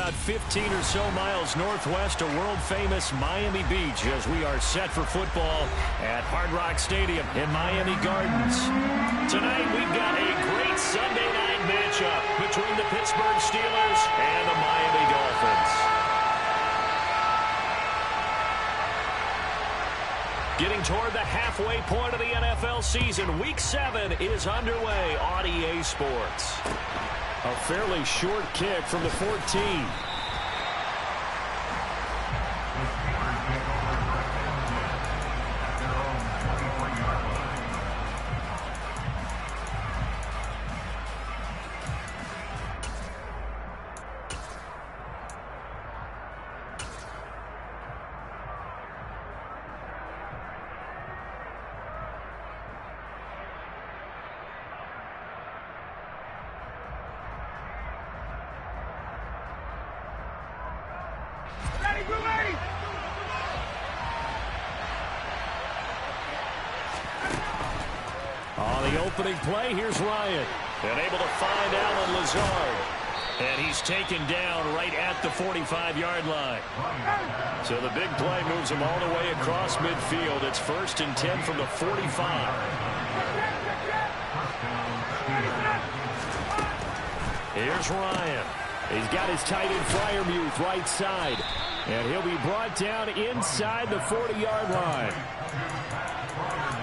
about 15 or so miles northwest of world-famous Miami Beach as we are set for football at Hard Rock Stadium in Miami Gardens. Tonight, we've got a great Sunday night matchup between the Pittsburgh Steelers and the Miami Dolphins. Getting toward the halfway point of the NFL season, Week 7 is underway on EA Sports. A fairly short kick from the 14. On the opening play, here's Ryan. And able to find Alan Lazard. And he's taken down right at the 45-yard line. So the big play moves him all the way across midfield. It's 1st and 10 from the 45. Here's Ryan. He's got his tight end Freiermuth right side. And he'll be brought down inside the 40-yard line.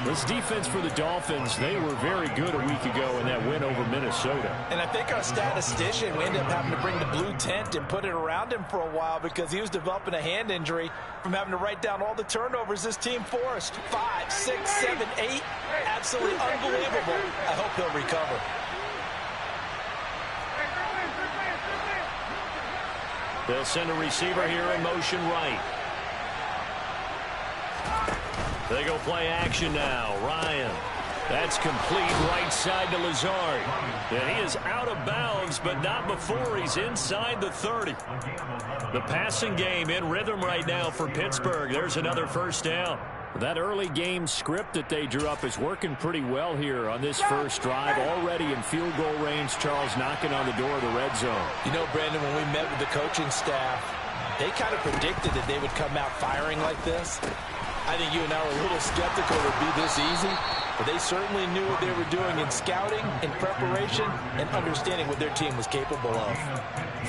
This defense for the Dolphins, they were very good a week ago in that win over Minnesota. And I think our statistician, we ended up having to bring the blue tent and put it around him for a while because he was developing a hand injury from having to write down all the turnovers this team forced. 5, 6, 7, 8. Absolutely unbelievable. I hope he'll recover. They'll send a receiver here in motion right. They go play action now. Ryan. That's complete right side to Lazard. And he is out of bounds, but not before he's inside the 30. The passing game in rhythm right now for Pittsburgh. There's another first down. That early game script that they drew up is working pretty well here on this first drive. Already in field goal range, Charles knocking on the door of the red zone. You know, Brandon, when we met with the coaching staff, they kind of predicted that they would come out firing like this. I think you and I were a little skeptical it would be this easy, but they certainly knew what they were doing in scouting, in preparation, and understanding what their team was capable of.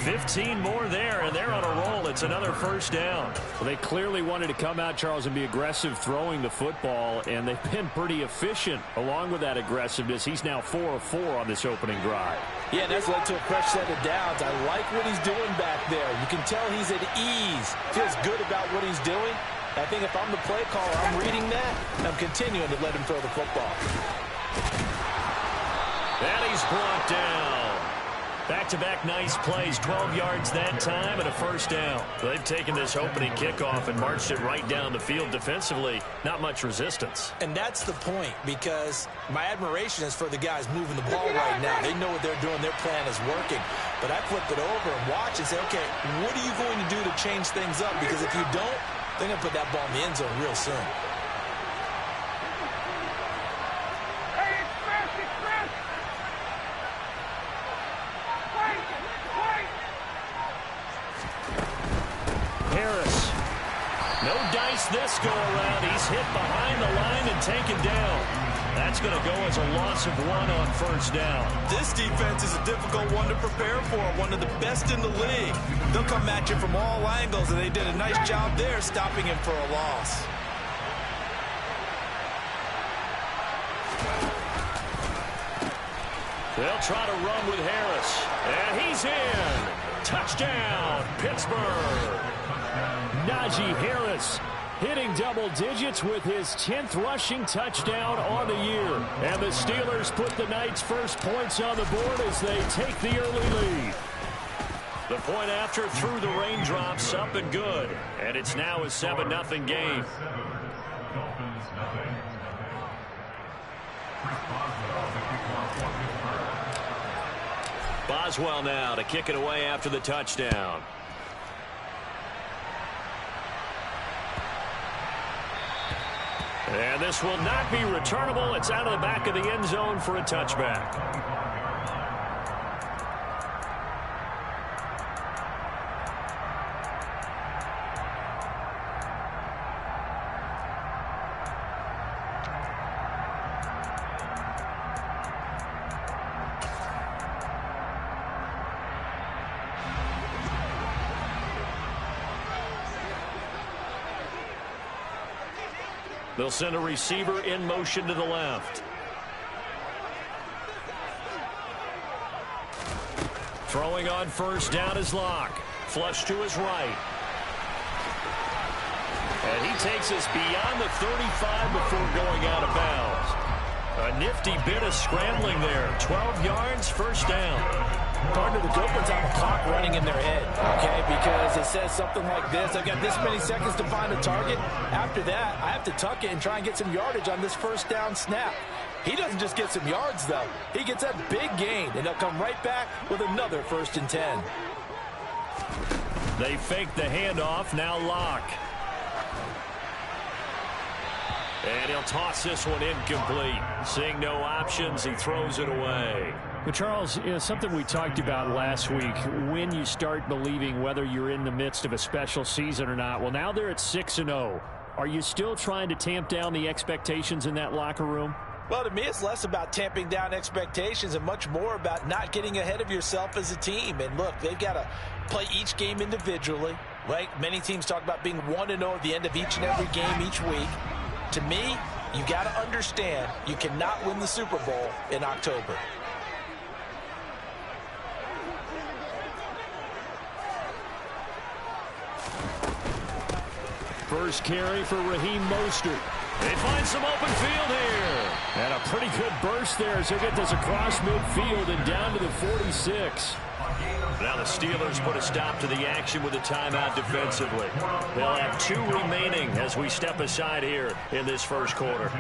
15 more there, and they're on a roll. It's another first down. Well, they clearly wanted to come out, Charles, and be aggressive throwing the football, and they've been pretty efficient along with that aggressiveness. He's now 4 of 4 on this opening drive. Yeah, and that's led to a fresh set of downs. I like what he's doing back there. You can tell he's at ease, feels good about what he's doing. I think if I'm the play caller, I'm reading that, and I'm continuing to let him throw the football. And he's brought down. Back-to-back nice plays, 12 yards that time and a first down. They've taken this opening kickoff and marched it right down the field defensively. Not much resistance. And that's the point, because my admiration is for the guys moving the ball right now. They know what they're doing. Their plan is working. But I flip it over and watch and say, okay, what are you going to do to change things up? Because if you don't, they're going to put that ball in the end zone real soon. Harris. No dice this go around. He's hit behind the line and taken down. That's going to go as a loss of 1 on first down. This defense is a difficult one to prepare for, one of the best in the league. They'll come at you from all angles, and they did a nice job there stopping him for a loss. They'll try to run with Harris. And he's in. Touchdown, Pittsburgh. Najee Harris hitting double digits with his 10th rushing touchdown on the year. And the Steelers put the night's first points on the board as they take the early lead. The point after through the raindrops, up and good. And it's now a 7-0 game. Boswell now to kick it away after the touchdown. And this will not be returnable. It's out of the back of the end zone for a touchback. They'll send a receiver in motion to the left. Throwing on first down is Locke. Flush to his right. And he takes us beyond the 35 before going out of bounds. A nifty bit of scrambling there. 12 yards, first down. Partner, the Gophers have a clock running in their head, okay, because it says something like this. I've got this many seconds to find a target. After that, I have to tuck it and try and get some yardage on this first down snap. He doesn't just get some yards, though. He gets a big gain, and they'll come right back with another 1st and 10. They fake the handoff, now Locke. And he'll toss this one incomplete. Seeing no options, he throws it away. Well, Charles, something we talked about last week, when you start believing whether you're in the midst of a special season or not. Well, now they're at 6-0. Are you still trying to tamp down the expectations in that locker room? Well, to me, it's less about tamping down expectations and much more about not getting ahead of yourself as a team. And look, they've got to play each game individually, right? Many teams talk about being 1-0 at the end of each and every game each week. To me, you got to understand you cannot win the Super Bowl in October. First carry for Raheem Mostert. They find some open field here. And a pretty good burst there as he'll get this across midfield and down to the 46. Now the Steelers put a stop to the action with a timeout defensively. They'll have 2 remaining as we step aside here in this first quarter.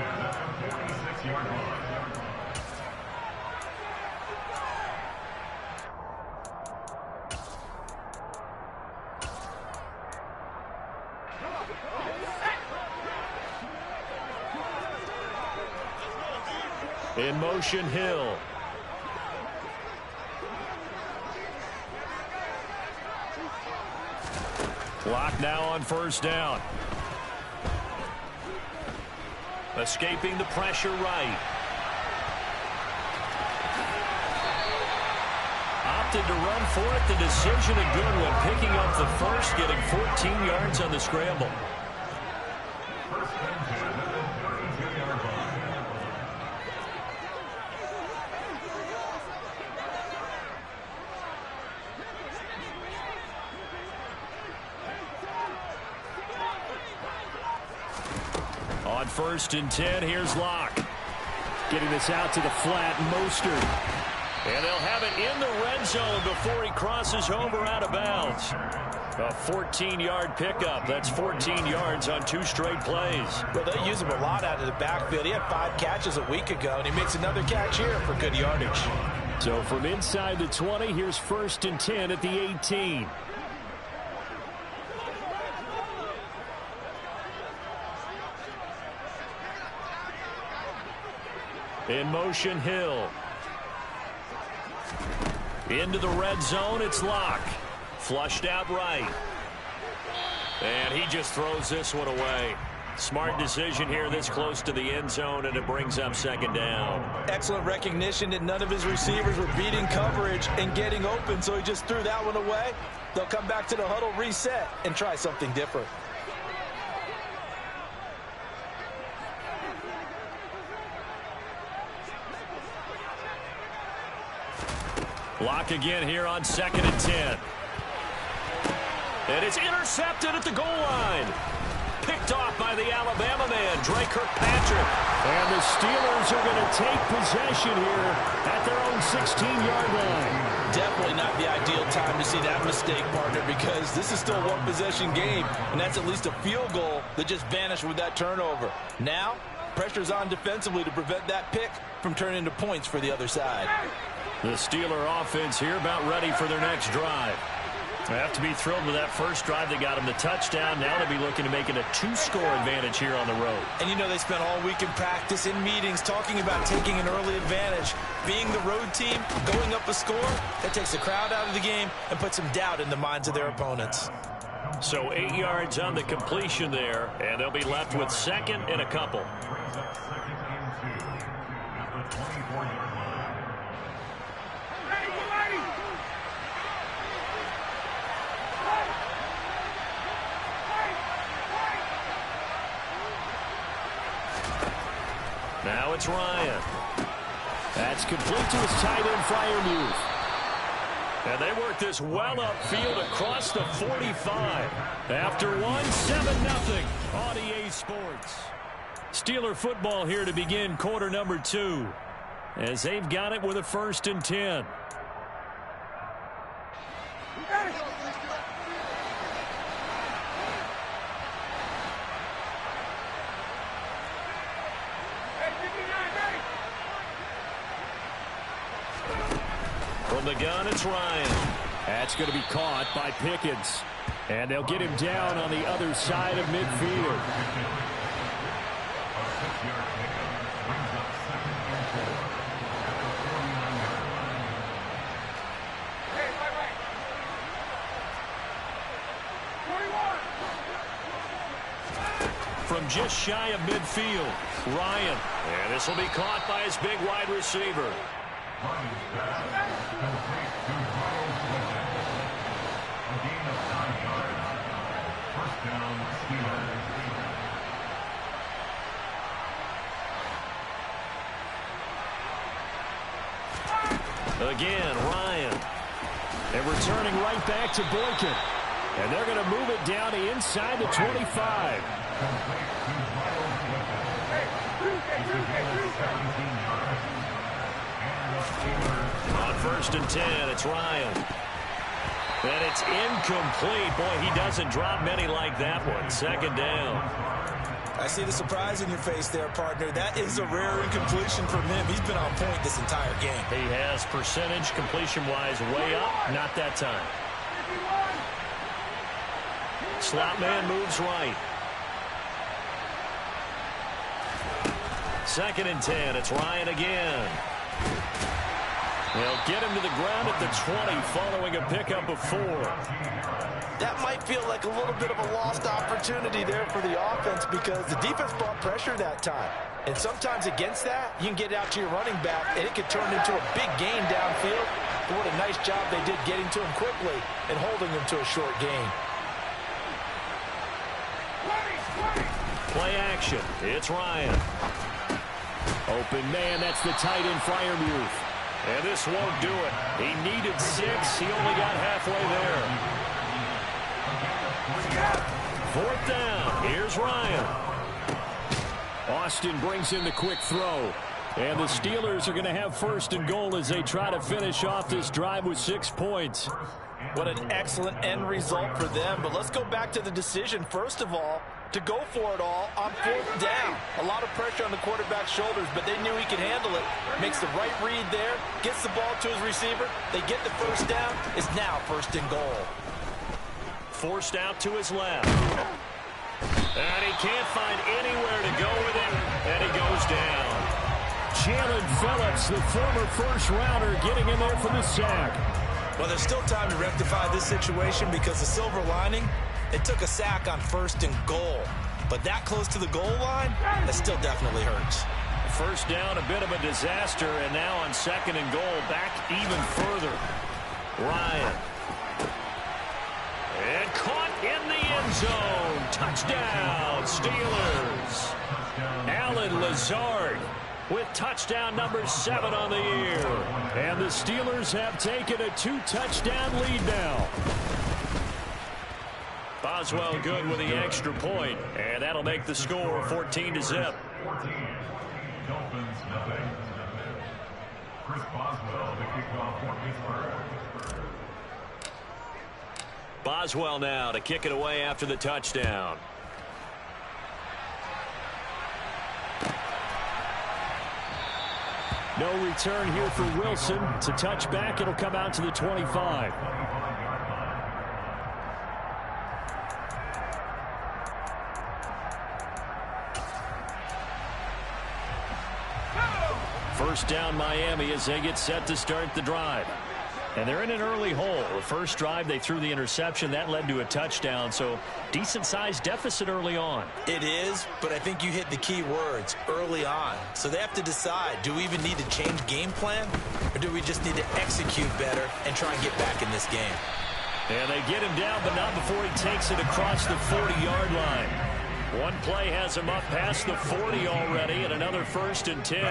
In motion, Hill. Clock now on first down. Escaping the pressure right. Opted to run for it. The decision a good one. Picking up the first, getting 14 yards on the scramble. On 1st and 10, here's Locke. Getting this out to the flat, Mostert. And they'll have it in the red zone before he crosses over out of bounds. A 14-yard pickup. That's 14 yards on 2 straight plays. Well, they use him a lot out of the backfield. He had 5 catches a week ago, and he makes another catch here for good yardage. So from inside the 20, here's 1st and 10 at the 18. In motion, Hill. Into the red zone, it's Locke. Flushed out right. And he just throws this one away. Smart decision here this close to the end zone, and it brings up 2nd down. Excellent recognition that none of his receivers were beating coverage and getting open, so he just threw that one away. They'll come back to the huddle, reset, and try something different. Locke again here on 2nd and 10. And it's intercepted at the goal line. Picked off by the Alabama man, Dre Kirkpatrick. And the Steelers are going to take possession here at their own 16-yard line. Definitely not the ideal time to see that mistake, partner, because this is still a one-possession game, and that's at least a field goal that just vanished with that turnover. Now, pressure's on defensively to prevent that pick from turning into points for the other side. The Steeler offense here about ready for their next drive. They have to be thrilled with that first drive that got them the touchdown. Now they'll be looking to make it a 2-score advantage here on the road. And you know they spent all week in practice, in meetings, talking about taking an early advantage. Being the road team, going up a score, that takes the crowd out of the game and puts some doubt in the minds of their opponents. So 8 yards on the completion there, and they'll be left with 2nd and a couple. Now it's Ryan. That's complete to his tight end, Freiermuth. And they work this well upfield across the 45. After 7-0 on EA Sports. Steeler football here to begin quarter number 2. As they've got it with a 1st and 10. From the gun, it's Ryan. That's going to be caught by Pickens. And they'll get him down on the other side of midfield. From just shy of midfield, Ryan. And this will be caught by his big wide receiver. Again, Ryan. And returning right back to Boykin. And they're going to move it down to inside the 25. On 1st and 10, it's Ryan. And it's incomplete. Boy, he doesn't drop many like that one. 2nd down. I see the surprise in your face there, partner. That is a rare incompletion from him. He's been on point this entire game. He has percentage completion-wise way up. Not that time. Slot man moves right. 2nd and 10. It's Ryan again. They'll get him to the ground at the 20 following a pickup of 4. That might feel like a little bit of a lost opportunity there for the offense because the defense brought pressure that time. And sometimes against that, you can get out to your running back, and it could turn into a big gain downfield. But what a nice job they did getting to him quickly and holding him to a short gain. Play action. It's Ryan. Open man, that's the tight end, Freiermuth. And this won't do it. He needed 6. He only got halfway there. 4th down. Here's Ryan. Austin brings in the quick throw. And the Steelers are going to have 1st and goal as they try to finish off this drive with 6 points. What an excellent end result for them. But let's go back to the decision, first of all, to go for it all on 4th down. A lot of pressure on the quarterback's shoulders, but they knew he could handle it. Makes the right read there, gets the ball to his receiver. They get the 1st down. It's now 1st and goal. Forced out to his left. And he can't find anywhere to go with it. And he goes down. Jalen Phillips, the former 1st-rounder, getting in there for the sack. Well, there's still time to rectify this situation because the silver lining, it took a sack on 1st and goal. But that close to the goal line, that still definitely hurts. 1st down, a bit of a disaster, and now on 2nd and goal, back even further. Ryan. And caught in the end zone. Touchdown, Steelers. Allen Lazard with touchdown number 7 on the year. And the Steelers have taken a 2-touchdown lead now. Boswell good with the extra point, and that'll make the score 14-0. Boswell now to kick it away after the touchdown. No return here for Wilson. It's a touchback. It'll come out to the 25. First down Miami as they get set to start the drive. And they're in an early hole. The first drive, they threw the interception. That led to a touchdown, so decent-sized deficit early on. It is, but I think you hit the key words, early on. So they have to decide, do we even need to change game plan, or do we just need to execute better and try and get back in this game? And they get him down, but not before he takes it across the 40-yard line. One play has him up past the 40 already, and another 1st and 10.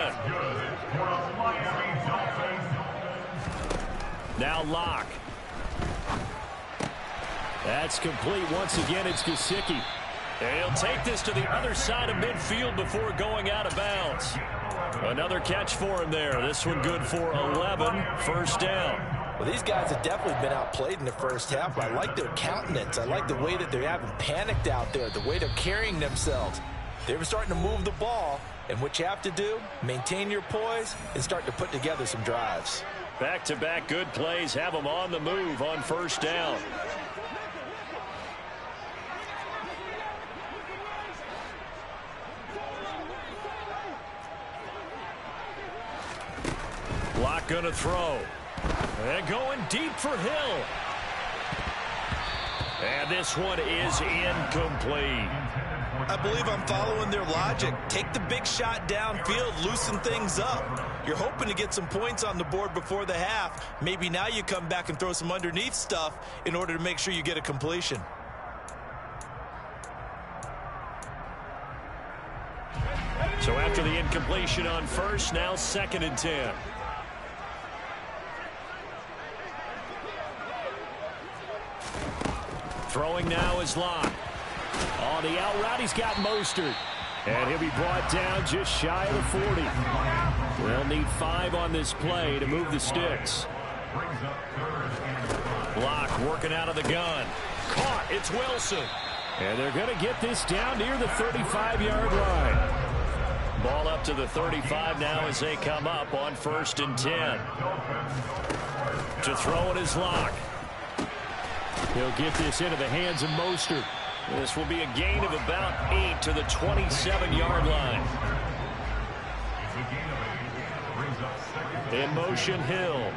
Now Locke. That's complete. Once again, it's Gesicki. And he'll take this to the other side of midfield before going out of bounds. Another catch for him there. This one good for 11. 1st down. Well, these guys have definitely been outplayed in the first half, but I like their countenance. I like the way that they haven't panicked out there, the way they're carrying themselves. They were starting to move the ball, and what you have to do, maintain your poise and start to put together some drives. Back-to-back good plays have them on the move on 1st down. Locke going to throw. And going deep for Hill. And this one is incomplete. I believe I'm following their logic. Take the big shot downfield, loosen things up. You're hoping to get some points on the board before the half. Maybe now you come back and throw some underneath stuff in order to make sure you get a completion. So after the incompletion on 1st, now 2nd and 10. Throwing now is Locke. On the out route, he's got Mostert. And he'll be brought down just shy of the 40. They'll need 5 on this play to move the sticks. Locke working out of the gun. Caught. It's Wilson. And they're going to get this down near the 35-yard line. Ball up to the 35 now as they come up on 1st and 10. To throw it is Locke. He'll get this into the hands of Mostert. This will be a gain of about 8 to the 27-yard line. In motion, Hill.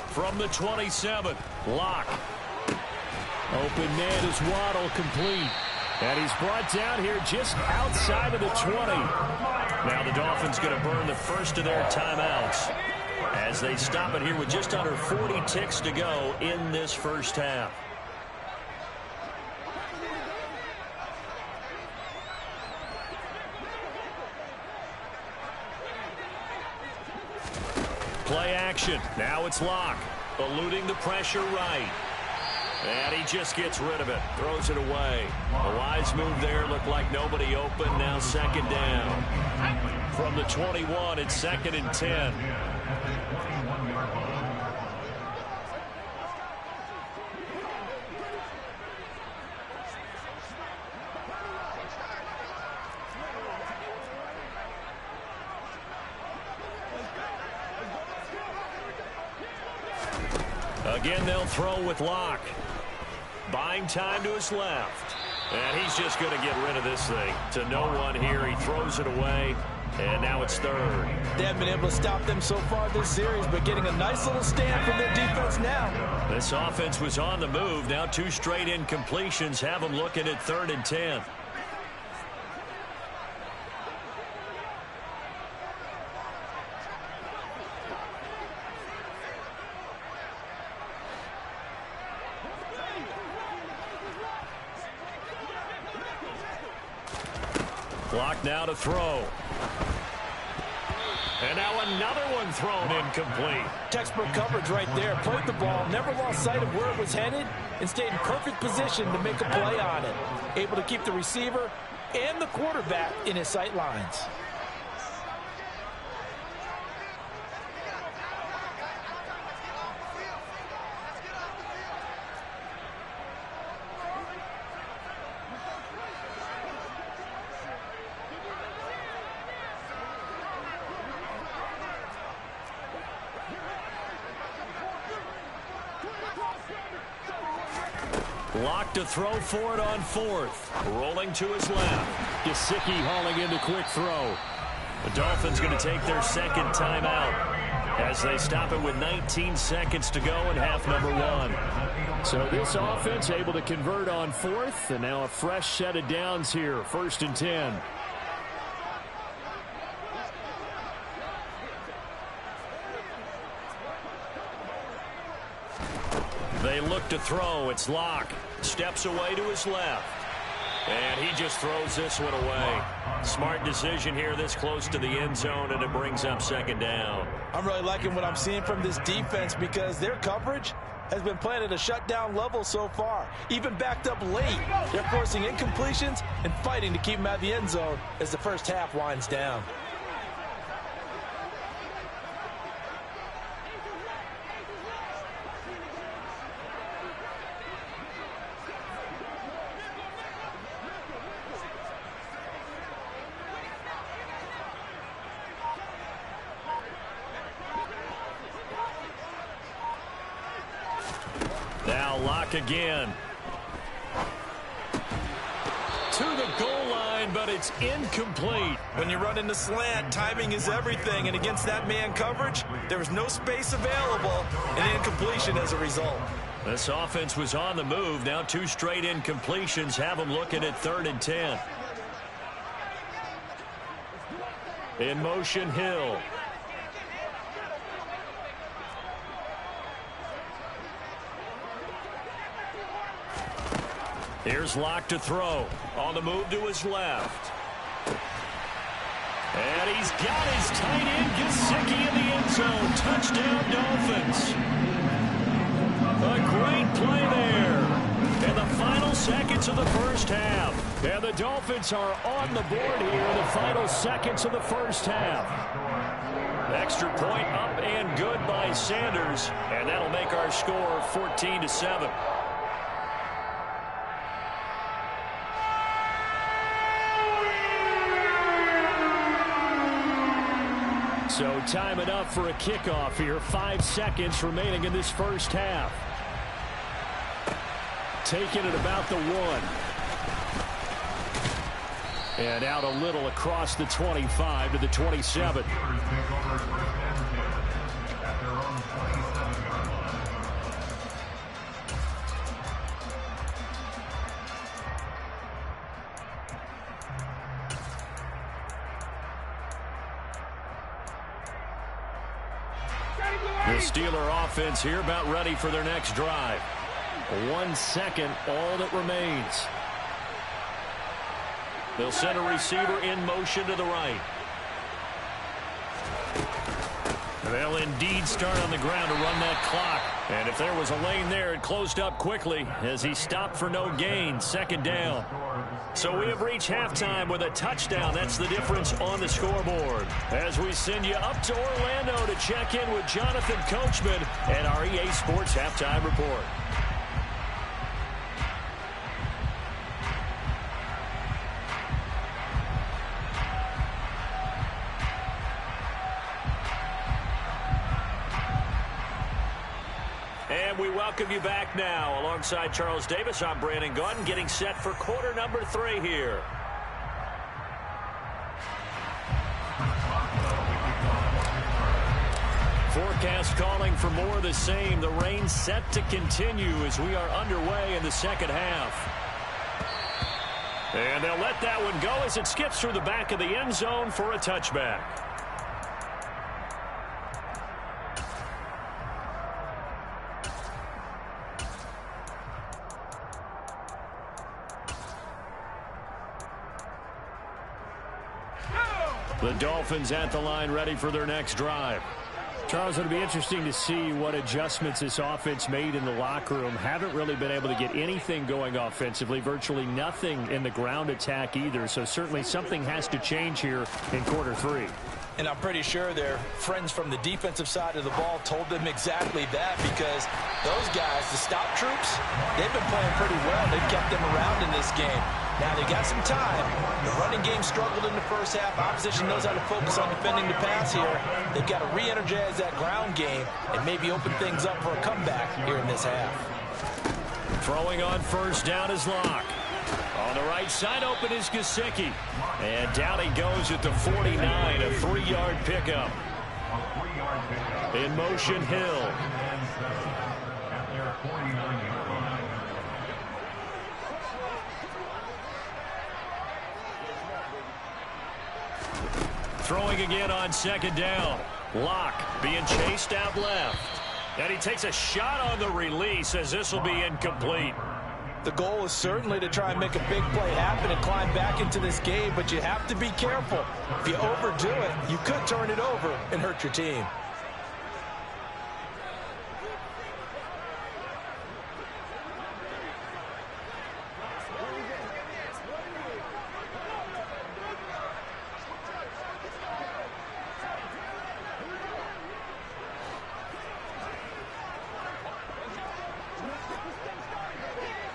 From the 27, Locke. Open man is Waddle, complete. And he's brought down here just outside of the 20. Now the Dolphins going to burn the first of their timeouts as they stop it here with just under 40 ticks to go in this first half. Play action. Now it's Locke. Eluding the pressure right. And he just gets rid of it. Throws it away. A wise move there. Looked like nobody open. Now 2nd down. From the 21, it's 2nd and 10. Again, they'll throw with Locke. Buying time to his left. And he's just going to get rid of this thing. To no one here. He throws it away. And now it's 3rd. They haven't been able to stop them so far this series, but getting a nice little stand from their defense now. This offense was on the move. Now 2 straight incompletions have them looking at 3rd and 10. Clock now to throw. And now another one thrown incomplete. Textbook coverage right there. Played the ball, never lost sight of where it was headed, and stayed in perfect position to make a play on it. Able to keep the receiver and the quarterback in his sight lines. Locke to throw for it on 4th. Rolling to his left. Gesicki hauling in the quick throw. The Dolphins going to take their 2nd timeout as they stop it with 19 seconds to go in half number 1. So this offense able to convert on 4th, and now a fresh set of downs here. 1st and 10. They look to throw. It's Locke. Steps away to his left. And he just throws this one away. Smart decision here this close to the end zone, and it brings up second down. I'm really liking what I'm seeing from this defense because their coverage has been playing at a shutdown level so far. Even backed up late, they're forcing incompletions and fighting to keep them out of the end zone as the first half winds down. Now Locke again. To the goal line, but it's incomplete. When you run in the slant, timing is everything, and against that man coverage, there was no space available, and incompletion as a result. This offense was on the move. Now 2 straight incompletions have them looking at 3rd and 10. In motion, Hill. Here's Locke to throw. On the move to his left. And he's got his tight end, Gesicki, in the end zone. Touchdown, Dolphins. A great play there. In the final seconds of the first half. And the Dolphins are on the board here in the final seconds of the first half. Extra point up and good by Sanders. And that'll make our score 14-7. So time it up for a kickoff here. 5 seconds remaining in this first half. Taking it about the 1. And out a little across the 25 to the 27. The Steeler offense here about ready for their next drive. 1 second, all that remains. They'll send a receiver in motion to the right. They'll indeed start on the ground to run that clock. And if there was a lane there, it closed up quickly as he stopped for no gain. 2nd down. So we have reached halftime with a touchdown. That's the difference on the scoreboard. As we send you up to Orlando to check in with Jonathan Coachman and our EA Sports Halftime Report. And we welcome you back now. Alongside Charles Davis, I'm Brandon Gaudin, getting set for quarter number 3 here. Forecast calling for more of the same. The rain set to continue as we are underway in the second half. And they'll let that one go as it skips through the back of the end zone for a touchback. The Dolphins at the line ready for their next drive. Charles, it'll be interesting to see what adjustments this offense made in the locker room. Haven't really been able to get anything going offensively, virtually nothing in the ground attack either. So certainly something has to change here in quarter 3. And I'm pretty sure their friends from the defensive side of the ball told them exactly that, because those guys, the stop troops, they've been playing pretty well. They've kept them around in this game. Now they got some time. The running game struggled in the first half. Opposition knows how to focus on defending the pass here. They've got to re-energize that ground game and maybe open things up for a comeback here in this half. Throwing on first down is Locke. On the right side open is Gesicki. And down he goes at the 49, a 3-yard pickup. In motion, Hill. Throwing again on second down. Locke being chased out left. And he takes a shot on the release as this will be incomplete. The goal is certainly to try and make a big play happen and climb back into this game, but you have to be careful. If you overdo it, you could turn it over and hurt your team.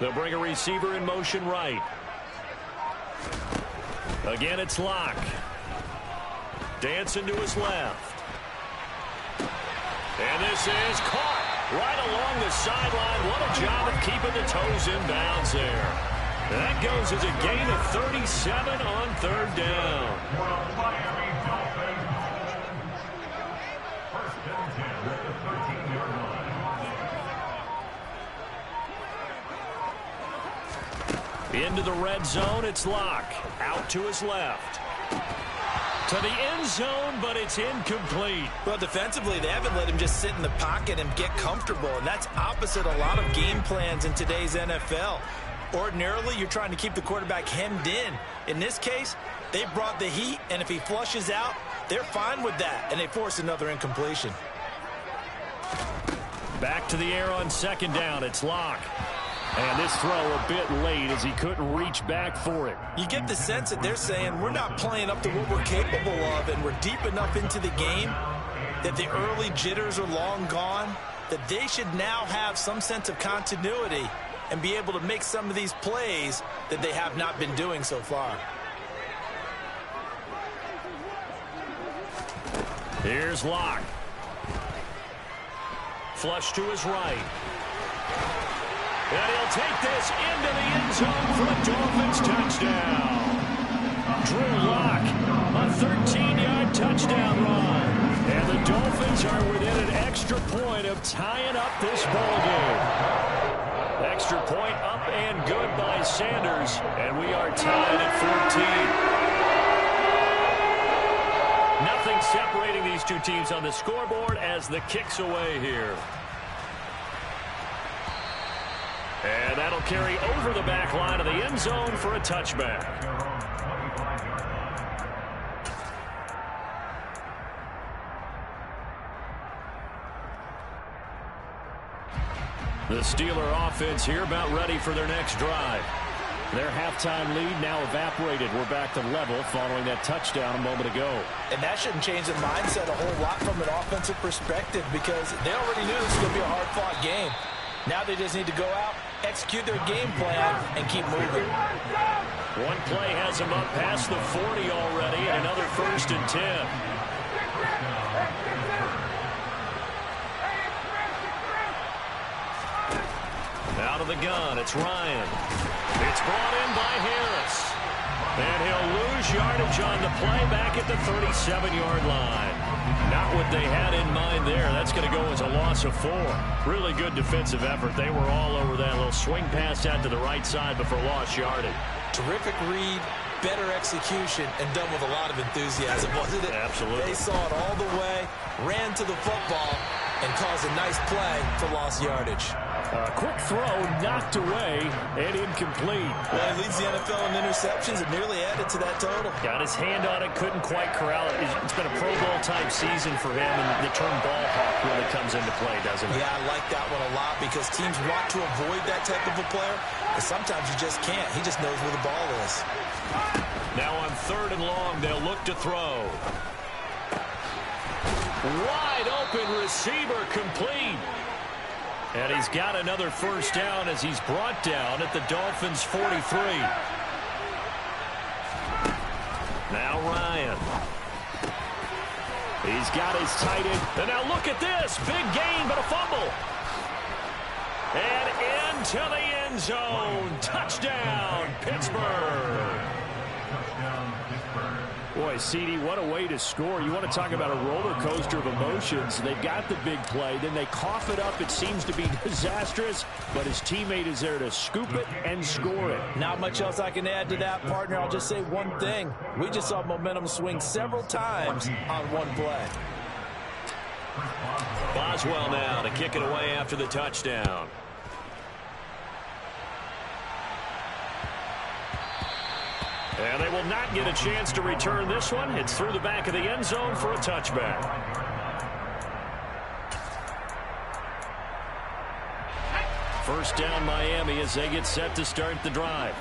They'll bring a receiver in motion right. Again, it's Locke. Dancing to his left. And this is caught right along the sideline. What a job of keeping the toes in bounds there. That goes as a gain of 37 on third down. Into the red zone, it's Locke. Out to his left. To the end zone, but it's incomplete. Well, defensively, they haven't let him just sit in the pocket and get comfortable, and that's opposite a lot of game plans in today's NFL. Ordinarily, you're trying to keep the quarterback hemmed in. In this case, they brought the heat, and if he flushes out, they're fine with that, and they force another incompletion. Back to the air on second down, it's Locke. And this throw a bit late as he couldn't reach back for it. You get the sense that they're saying we're not playing up to what we're capable of, and we're deep enough into the game that the early jitters are long gone, that they should now have some sense of continuity and be able to make some of these plays that they have not been doing so far. Here's Locke. Flush to his right. And he'll take this into the end zone for a Dolphins touchdown. Drew Locke, a 13-yard touchdown run. And the Dolphins are within an extra point of tying up this ball game. Extra point up and good by Sanders. And we are tied at 14. Nothing separating these two teams on the scoreboard as the kick's away here. And that'll carry over the back line of the end zone for a touchback. The Steeler offense here about ready for their next drive. Their halftime lead now evaporated. We're back to level following that touchdown a moment ago. And that shouldn't change the mindset a whole lot from an offensive perspective because they already knew this was going to be a hard-fought game. Now they just need to go out, execute their game plan, and keep moving. One play has them up past the 40 already, and another 1st and 10. Out of the gun, it's Ryan. It's brought in by Harris. And he'll lose yardage on the play back at the 37-yard line. Not what they had in mind there. That's going to go as a loss of 4. Really good defensive effort. They were all over that little swing pass out to the right side, but for lost yardage. Terrific read, better execution, and done with a lot of enthusiasm, wasn't it? Absolutely. They saw it all the way, ran to the football, and caused a nice play for lost yardage. Quick throw, knocked away, and incomplete. Well, he leads the NFL in interceptions and nearly added to that total. Got his hand on it, couldn't quite corral it. It's been a Pro Bowl-type season for him, and the term ball hawk really comes into play, doesn't it? Yeah, I like that one a lot because teams want to avoid that type of a player, and sometimes you just can't. He just knows where the ball is. Now on 3rd and long, they'll look to throw. Wide open receiver complete. And he's got another 1st down as he's brought down at the Dolphins' 43. Now Ryan. He's got his tight end. And now look at this. Big gain, but a fumble. And into the end zone. Touchdown, Pittsburgh. Boy, CD, what a way to score. You want to talk about a roller coaster of emotions. They've got the big play, then they cough it up. It seems to be disastrous, but his teammate is there to scoop it and score it. Not much else I can add to that, partner. I'll just say one thing. We just saw momentum swing several times on one play. Boswell now to kick it away after the touchdown. And they will not get a chance to return this one. It's through the back of the end zone for a touchback. First down Miami as they get set to start the drive.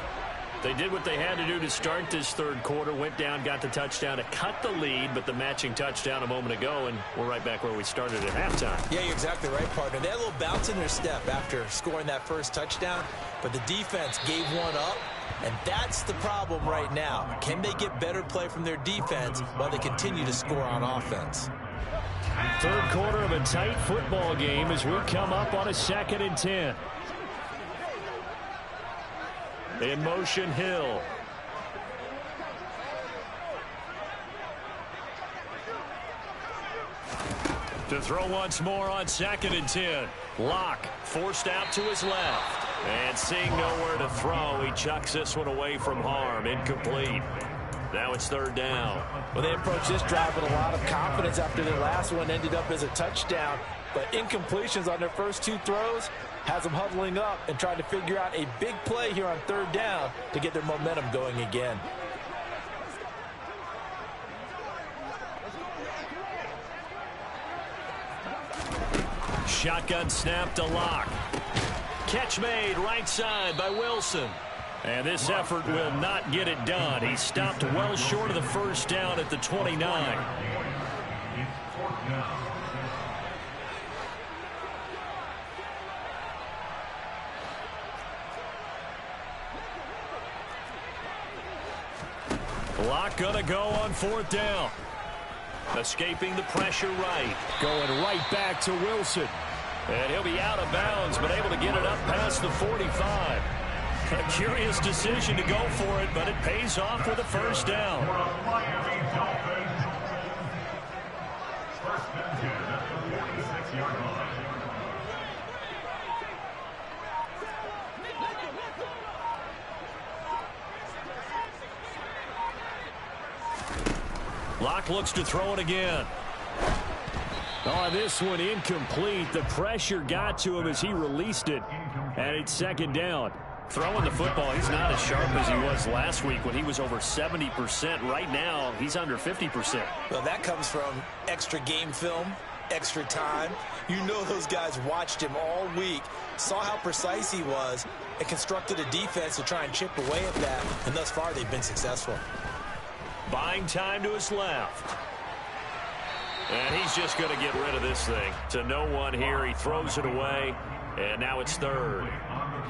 They did what they had to do to start this third quarter, went down, got the touchdown to cut the lead, but the matching touchdown a moment ago, and we're right back where we started at halftime. Yeah, you're exactly right, partner. They had a little bounce in their step after scoring that first touchdown, but the defense gave one up, and that's the problem right now. Can they get better play from their defense while they continue to score on offense? Third quarter of a tight football game as we come up on a 2nd and 10. In motion, Hill. To throw once more on 2nd and 10. Locke forced out to his left. And seeing nowhere to throw, he chucks this one away from harm. Incomplete. Now it's third down. Well, they approached this drive with a lot of confidence after their last one ended up as a touchdown. But incompletions on their first two throws has them huddling up and trying to figure out a big play here on third down to get their momentum going again. Shotgun snap to Locke. Catch made right side by Wilson. And this effort will not get it done. He stopped well short of the first down at the 29. Locke gonna go on fourth down. Escaping the pressure right. Going right back to Wilson. And he'll be out of bounds, but able to get it up past the 45. A curious decision to go for it, but it pays off with a first down. Locke looks to throw it again. Oh, this one incomplete. The pressure got to him as he released it. And it's second down. Throwing the football, he's not as sharp as he was last week when he was over 70%. Right now, he's under 50%. Well, that comes from extra game film, extra time. You know those guys watched him all week, saw how precise he was, and constructed a defense to try and chip away at that. And thus far, they've been successful. Buying time to his left. And he's just going to get rid of this thing. To no one here. He throws it away. And now it's third.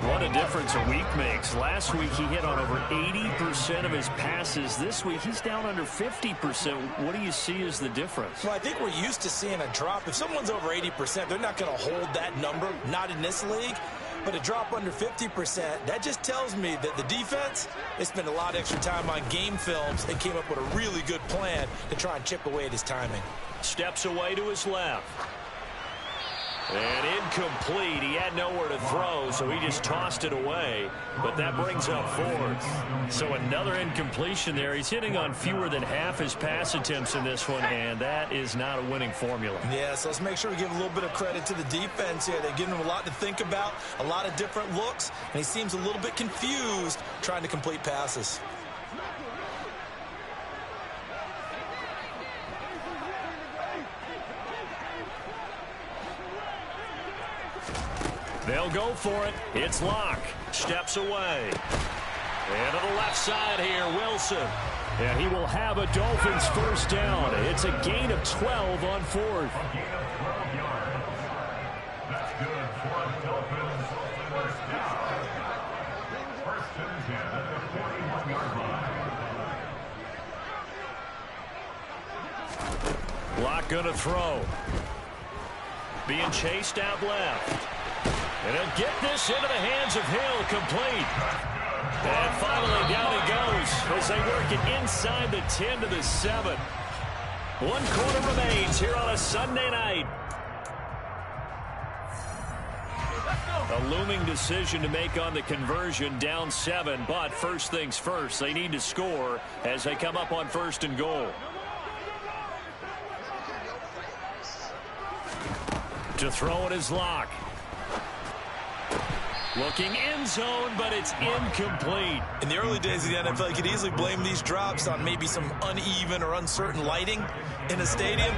What a difference a week makes. Last week he hit on over 80% of his passes. This week he's down under 50%. What do you see as the difference? Well, I think we're used to seeing a drop. If someone's over 80%, they're not going to hold that number. Not in this league. But a drop under 50%, that just tells me that the defense, they spent a lot of extra time on game films and came up with a really good plan to try and chip away at his timing. Steps away to his left. And incomplete. He had nowhere to throw, so he just tossed it away. But that brings up fourth. So another incompletion there. He's hitting on fewer than half his pass attempts in this one, and that is not a winning formula. Yeah, so let's make sure we give a little bit of credit to the defense here. They're giving him a lot to think about, a lot of different looks, and he seems a little bit confused trying to complete passes. They'll go for it. It's Locke. Steps away. And to the left side here, Wilson. And he will have a Dolphins first down. It's a gain of 12 on fourth. That's good for the Dolphins. First down. First and 10 at the 41-yard line. Locke gonna throw. Being chased out left. And he'll get this into the hands of Hill, complete. And finally down he goes as they work it inside the 10 to the 7. 1 quarter remains here on a Sunday night. A looming decision to make on the conversion, down 7. But first things first, they need to score as they come up on 1st and goal. To throw it is Lock. Looking end zone, but it's incomplete. In the early days of the NFL, you could easily blame these drops on maybe some uneven or uncertain lighting in a stadium.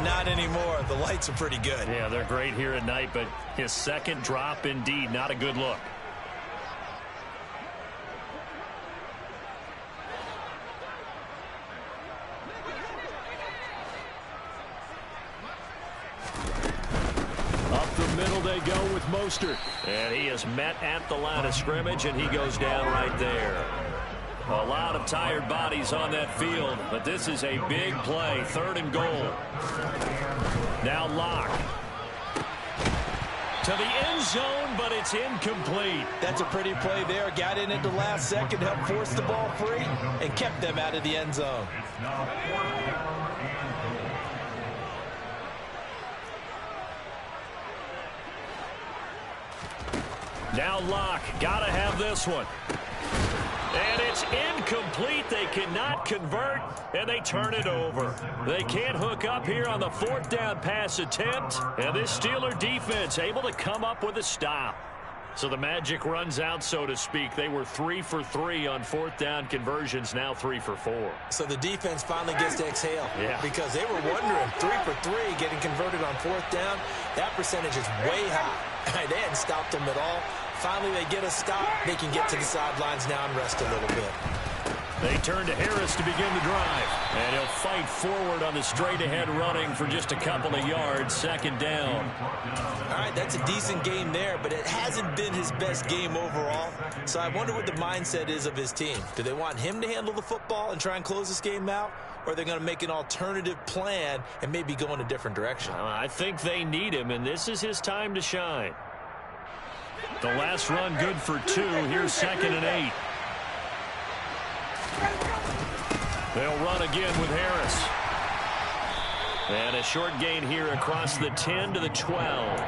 Not anymore. The lights are pretty good. Yeah, they're great here at night, but his second drop, indeed, not a good look. Middle they go with Mostert. And he is met at the line of scrimmage, and he goes down right there. A lot of tired bodies on that field, but this is a big play. 3rd and goal. Now Lock. To the end zone, but it's incomplete. That's a pretty play there. Got in at the last second, helped force the ball free, and kept them out of the end zone. Now Lock, gotta have this one. And it's incomplete. They cannot convert, and they turn it over. They can't hook up here on the 4th down pass attempt, and this Steeler defense able to come up with a stop. So the magic runs out, so to speak. They were 3 for 3 on 4th down conversions, now 3 for 4. So the defense finally gets to exhale. Yeah. Because they were wondering, 3 for 3 getting converted on 4th down. That percentage is way high. They hadn't stopped them at all. Finally, they get a stop. They can get to the sidelines now and rest a little bit. They turn to Harris to begin the drive. And he'll fight forward on the straight-ahead running for just a couple of yards. 2nd down. All right, that's a decent game there, but it hasn't been his best game overall. So I wonder what the mindset is of his team. Do they want him to handle the football and try and close this game out? Or are they going to make an alternative plan and maybe go in a different direction? I think they need him, and this is his time to shine. The last run good for 2. Here's 2nd and 8. They'll run again with Harris. And a short gain here across the 10 to the 12.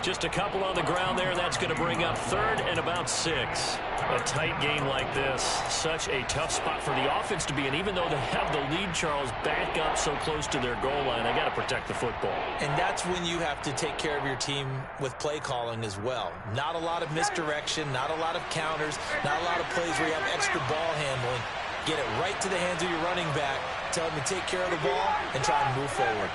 Just a couple on the ground there. That's going to bring up 3rd and about 6. A tight game like this, such a tough spot for the offense to be in. Even though they have the lead, Charles, back up so close to their goal line, they got to protect the football. And that's when you have to take care of your team with play calling as well. Not a lot of misdirection, not a lot of counters, not a lot of plays where you have extra ball handling. Get it right to the hands of your running back. Tell him to take care of the ball and try and move forward.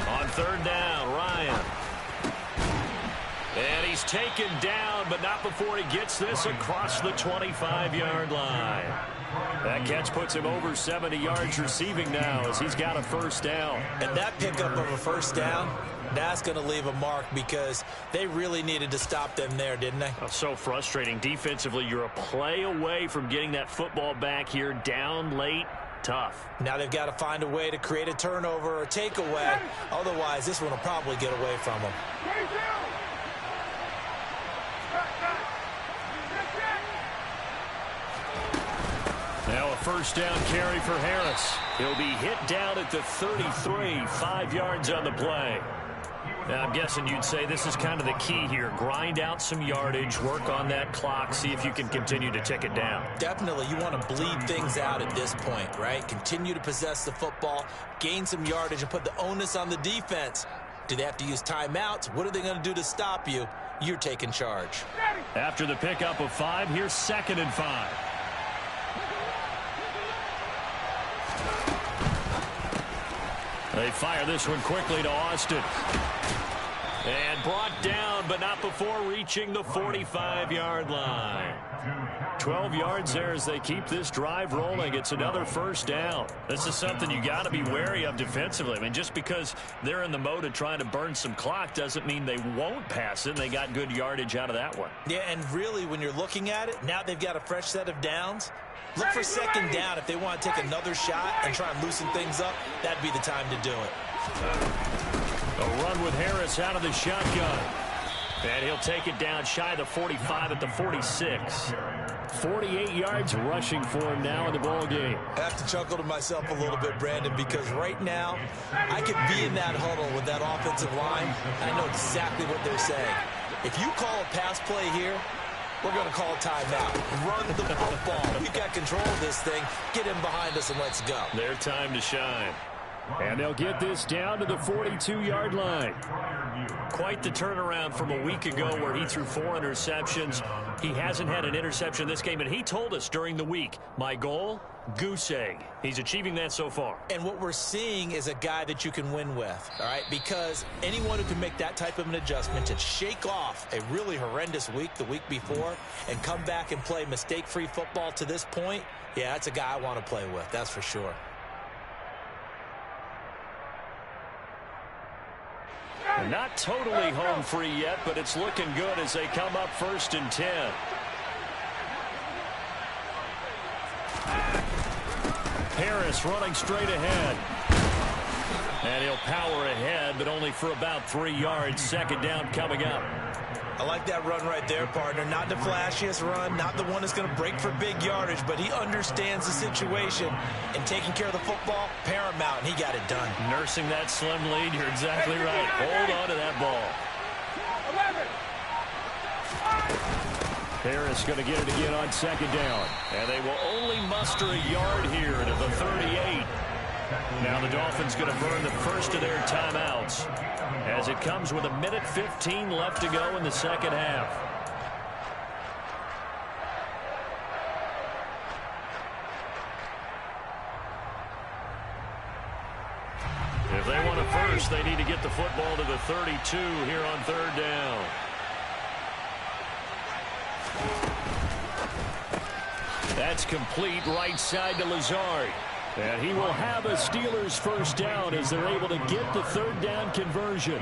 On 3rd down, Ryan. And he's taken down, but not before he gets this across the 25-yard line. That catch puts him over 70 yards receiving now as he's got a 1st down. And that pickup of a 1st down, that's going to leave a mark because they really needed to stop them there, didn't they? So frustrating. Defensively, you're a play away from getting that football back here down late. Tough. Now they've got to find a way to create a turnover or takeaway. Otherwise, this one will probably get away from them. Now a 1st down carry for Harris. He'll be hit down at the 33, 5 yards on the play. Now, I'm guessing you'd say this is kind of the key here. Grind out some yardage, work on that clock, see if you can continue to tick it down. Definitely, you want to bleed things out at this point, right? Continue to possess the football, gain some yardage, and put the onus on the defense. Do they have to use timeouts? What are they going to do to stop you? You're taking charge. After the pickup of 5, here's 2nd and 5. They fire this one quickly to Austin. And brought down, but not before reaching the 45-yard line. 12 yards there as they keep this drive rolling. It's another 1st down. This is something you got to be wary of defensively. I mean, just because they're in the mode of trying to burn some clock doesn't mean they won't pass it. They got good yardage out of that one. Yeah, and really, when you're looking at it, now they've got a fresh set of downs. Look for 2nd down. If they want to take another shot and try and loosen things up, that'd be the time to do it. A run with Harris out of the shotgun. And he'll take it down shy of the 45 at the 46. 48 yards rushing for him now in the ball game. I have to chuckle to myself a little bit, Brandon, because right now I could be in that huddle with that offensive line. I know exactly what they're saying. If you call a pass play here, we're going to call a timeout. Run the football. We've got control of this thing. Get him behind us and let's go. Their time to shine. And they'll get this down to the 42-yard line. Quite the turnaround from a week ago where he threw 4 interceptions. He hasn't had an interception this game, and he told us during the week, my goal, goose egg. He's achieving that so far. And what we're seeing is a guy that you can win with, all right? Because anyone who can make that type of an adjustment to shake off a really horrendous week the week before and come back and play mistake-free football to this point, yeah, that's a guy I want to play with, that's for sure. Not totally home free yet, but it's looking good as they come up 1st and 10. Harris running straight ahead. And he'll power ahead, but only for about 3 yards. 2nd down coming up. I like that run right there, partner. Not the flashiest run, not the one that's going to break for big yardage, but he understands the situation, and taking care of the football, paramount, and he got it done. Nursing that slim lead, you're exactly right. Hold on to that ball. 11. Harris going to get it again on 2nd down. And they will only muster a yard here to the 38. Now the Dolphins going to burn the first of their timeouts as it comes with 1:15 left to go in the 2nd half. If they want a first, they need to get the football to the 32 here on 3rd down. That's complete right side to Lazard. And he will have a Steelers first down as they're able to get the 3rd down conversion.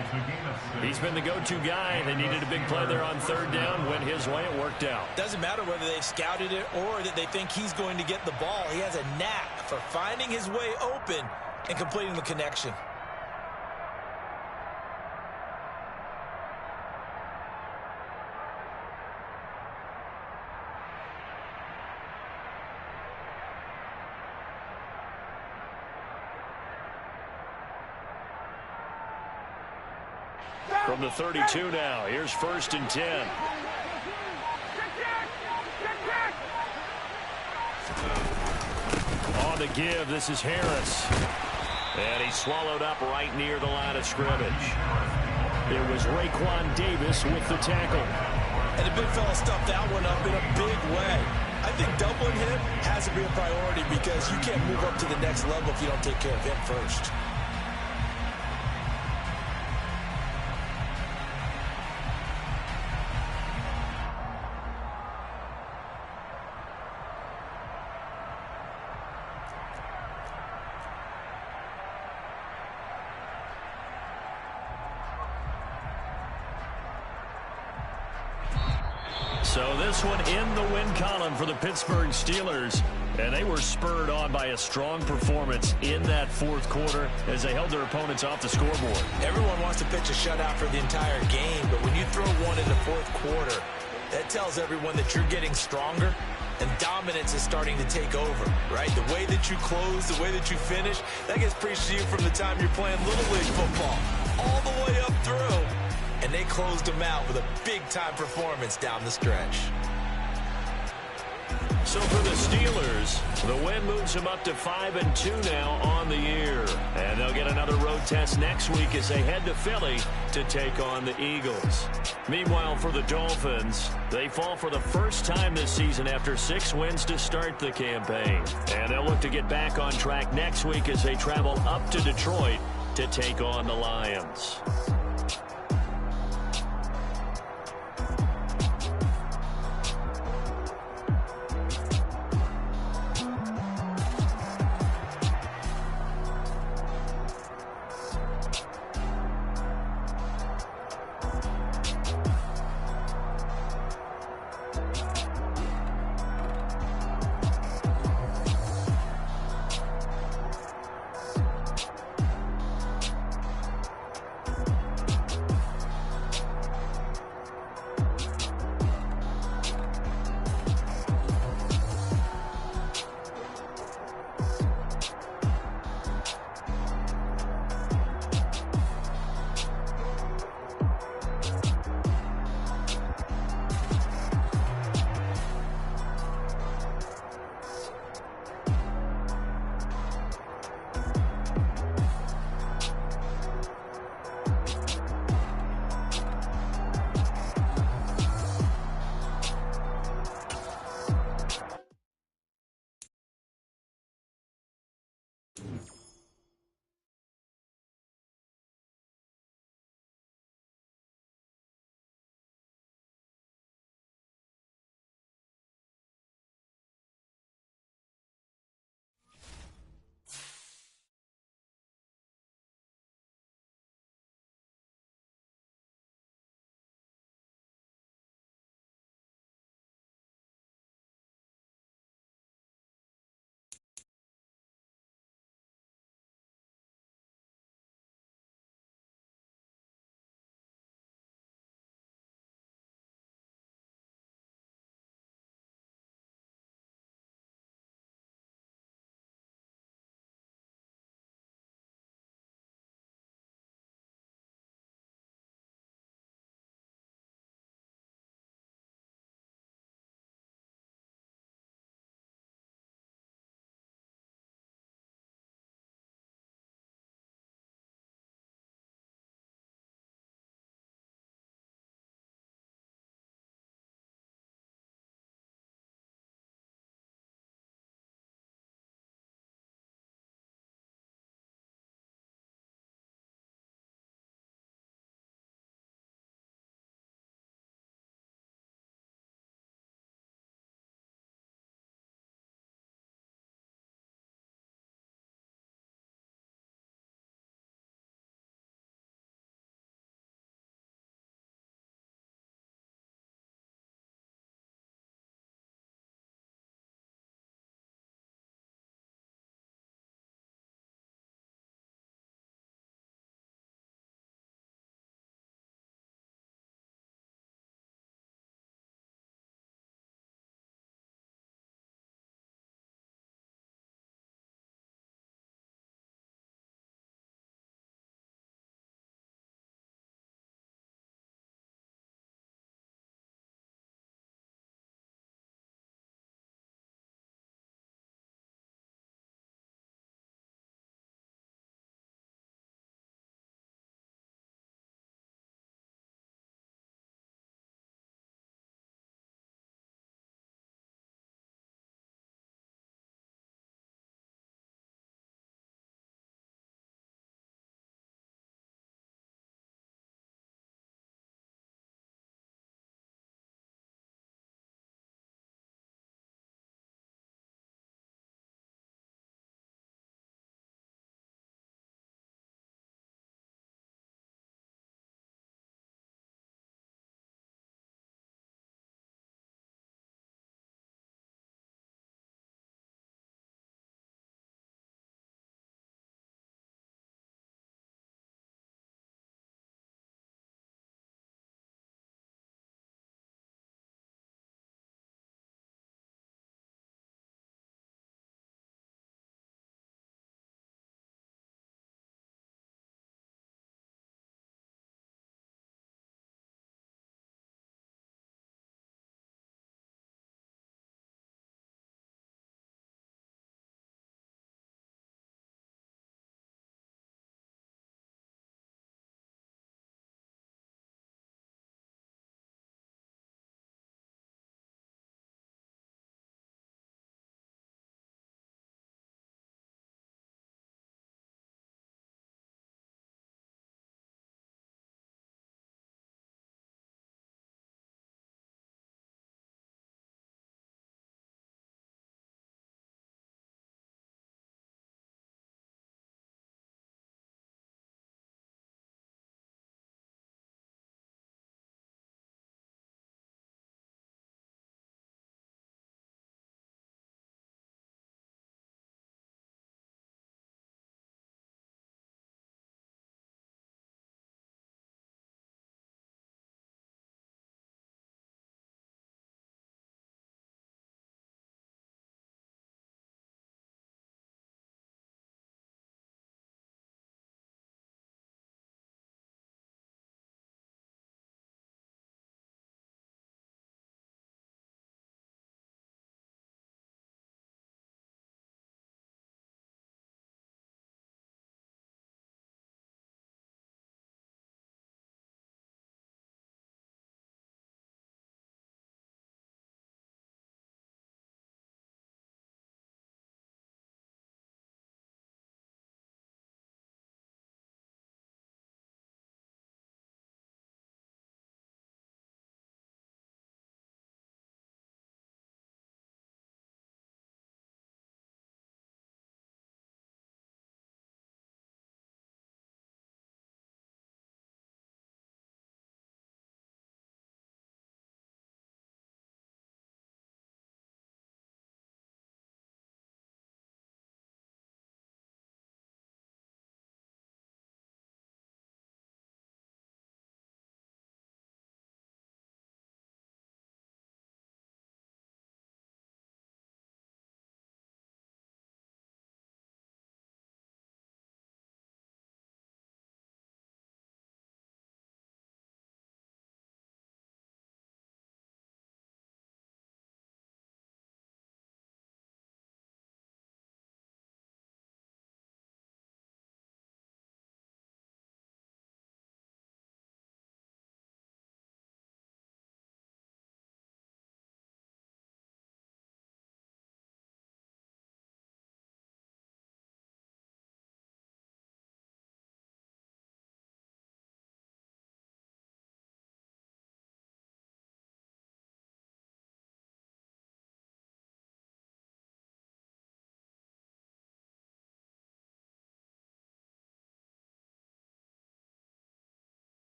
He's been the go-to guy. They needed a big play there on 3rd down. Went his way. It worked out. Doesn't matter whether they've scouted it or that they think he's going to get the ball. He has a knack for finding his way open and completing the connection. From the 32 now, here's 1st and 10. On the give, this is Harris. And he's swallowed up right near the line of scrimmage. It was Raekwon Davis with the tackle. And the big fella stuffed that one up in a big way. I think doubling him has to be a priority because you can't move up to the next level if you don't take care of him first. So this one in the win column for the Pittsburgh Steelers. And they were spurred on by a strong performance in that 4th quarter as they held their opponents off the scoreboard. Everyone wants to pitch a shutout for the entire game, but when you throw one in the 4th quarter, that tells everyone that you're getting stronger and dominance is starting to take over, right? The way that you close, the way that you finish, that gets preached to you from the time you're playing Little League football all the way up through. And they closed them out with a big-time performance down the stretch. So for the Steelers, the win moves them up to 5-2 now on the year. And they'll get another road test next week as they head to Philly to take on the Eagles. Meanwhile, for the Dolphins, they fall for the first time this season after 6 wins to start the campaign. And they'll look to get back on track next week as they travel up to Detroit to take on the Lions.